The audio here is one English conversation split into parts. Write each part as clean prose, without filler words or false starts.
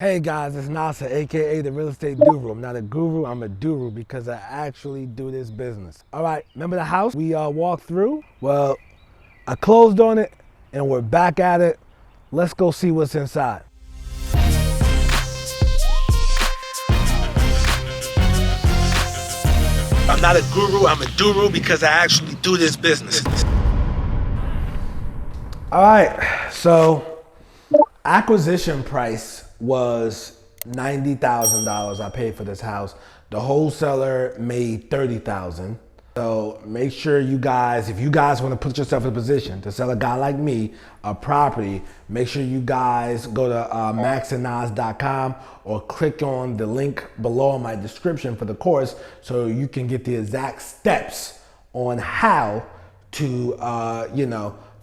Hey guys, it's Nasa, aka the Real Estate Guru. I'm not a guru, I'm a Doru because I actually do this business. All right, remember the house we walked through? Well, I closed on it and we're back at it. Let's go see what's inside. I'm not a guru, I'm a Doru because I actually do this business. All right, so acquisition price was $90,000 I paid for this house. The wholesaler made $30,000. So make sure you guys, if you guys want to put yourself in a position to sell a guy like me a property, make sure you guys go to maxandnas.com or click on the link below in my description for the course so you can get the exact steps on how to,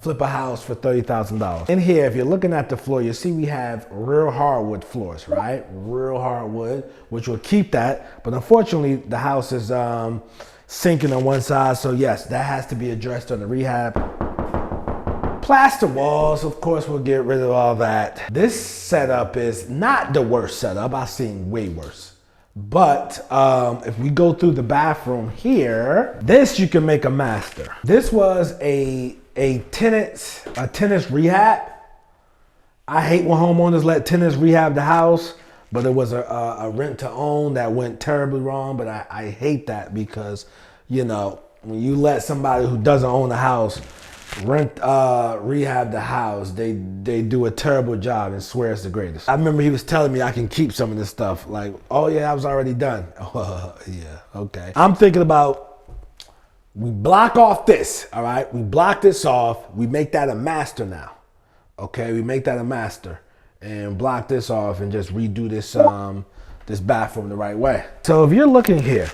flip a house for $30,000. In here, if you're looking at the floor, you see we have real hardwood floors, right? Real hardwood, which will keep that. But unfortunately, the house is sinking on one side. So yes, that has to be addressed on the rehab. Plaster walls, of course, we'll get rid of all that. This setup is not the worst setup. I've seen way worse. But if we go through the bathroom here, this you can make a master. This was a tenant's rehab. I hate when homeowners let tenants rehab the house, but it was a rent to own that went terribly wrong. But I hate that because, when you let somebody who doesn't own a house rehab the house, they do a terrible job and swear it's the greatest. I remember he was telling me I can keep some of this stuff. Like, oh yeah, I was already done. Oh yeah, okay. I'm thinking about, we block off this, all right? We block this off. We make that a master now, okay? We make that a master and block this off and just redo this this bathroom the right way. So if you're looking here,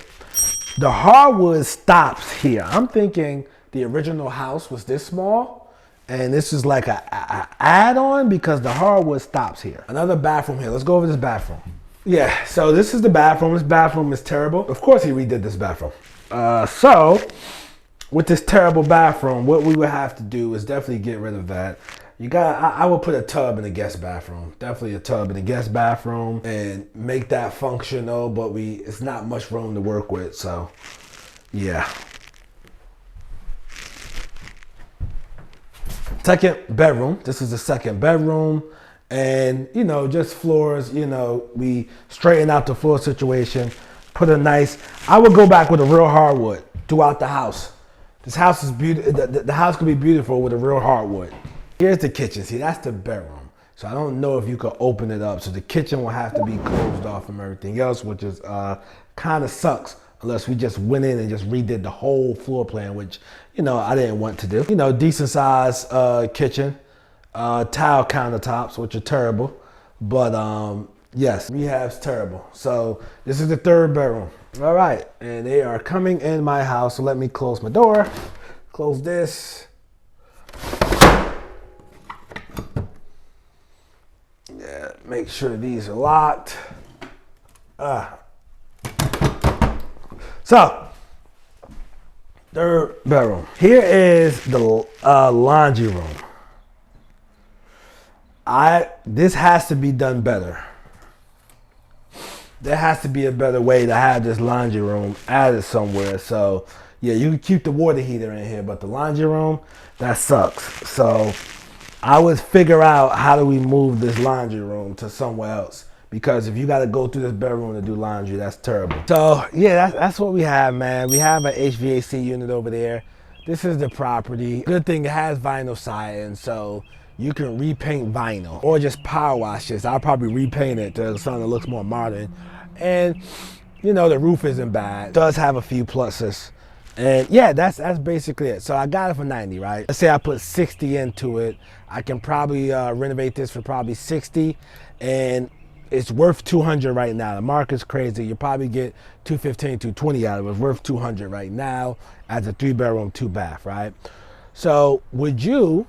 the hardwood stops here. I'm thinking the original house was this small and this is like a add-on because the hardwood stops here. Another bathroom here. Let's go over this bathroom. Yeah, so this is the bathroom. This bathroom is terrible. Of course he redid this bathroom. So with this terrible bathroom, what we would have to do is definitely get rid of that. I would put a tub in the guest bathroom. Definitely a tub in the guest bathroom and make that functional, but it's not much room to work with, so yeah. Second bedroom. This is the second bedroom. And, just floors, we straighten out the floor situation. Put I would go back with a real hardwood throughout the house. This house is beautiful. The house could be beautiful with a real hardwood. Here's the kitchen. See, that's the bedroom. So I don't know if you could open it up. So the kitchen will have to be closed off from everything else, which is kind of sucks unless we just went in and just redid the whole floor plan, which, I didn't want to do. Decent size kitchen, tile countertops, which are terrible. But yes, rehab's terrible. So this is the third bedroom. All right, and they are coming in my house. So let me close my door, close this. Yeah, make sure these are locked. So, third bedroom. Here is the laundry room. This has to be done better. There has to be a better way to have this laundry room added somewhere. So yeah, you can keep the water heater in here, but the laundry room, that sucks. So I would figure out how do we move this laundry room to somewhere else, because if you got to go through this bedroom to do laundry, that's terrible. So yeah, that's what we have, man. We have an HVAC unit over there. This is the property. Good thing it has vinyl siding, so you can repaint vinyl or just power wash this. I'll probably repaint it to something that looks more modern. And the roof isn't bad. It does have a few pluses. And yeah, that's basically it. So I got it for 90, right? Let's say I put 60 into it. I can probably renovate this for probably 60, and it's worth 200 right now. The market's crazy. You probably get 215, 220 out of it. It's worth 200 right now as a 3-bedroom, 2-bath, right? So would you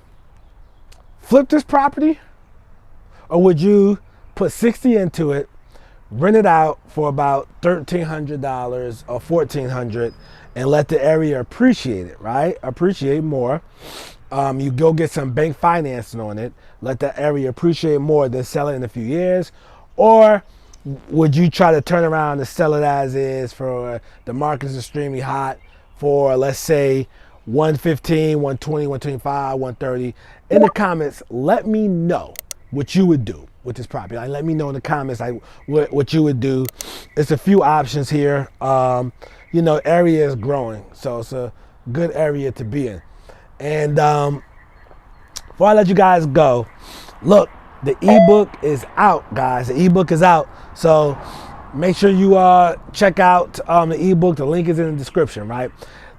flip this property, or would you put 60 into it, rent it out for about $1,300 or $1,400 and let the area appreciate it, right? Appreciate more. You go get some bank financing on it, let the area appreciate more, then sell it in a few years. Or would you try to turn around and sell it as is for the market is extremely hot for, let's say, 115, 120, 125, 130? In the comments, let me know what you would do with this property. Like, let me know in the comments like what you would do. It's a few options here. You know, area is growing, so it's a good area to be in. And before I let you guys go, look, the ebook is out, guys. The ebook is out. So make sure you check out the ebook. The link is in the description, right?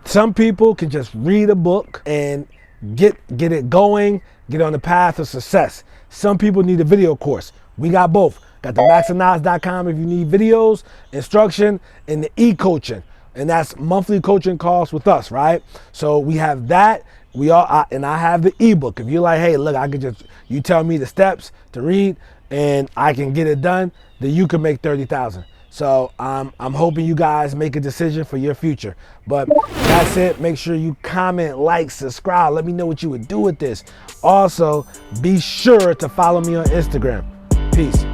Some people can just read a book and get it going, get on the path of success. Some people need a video course. We got both. Got the maximize.com if you need videos, instruction, and the e-coaching. And that's monthly coaching calls with us, right? So we have that. And I have the ebook. If you're like, hey, look, you tell me the steps to read and I can get it done, then you can make 30,000. So I'm hoping you guys make a decision for your future. But that's it. Make sure you comment, like, subscribe. Let me know what you would do with this. Also, be sure to follow me on Instagram. Peace.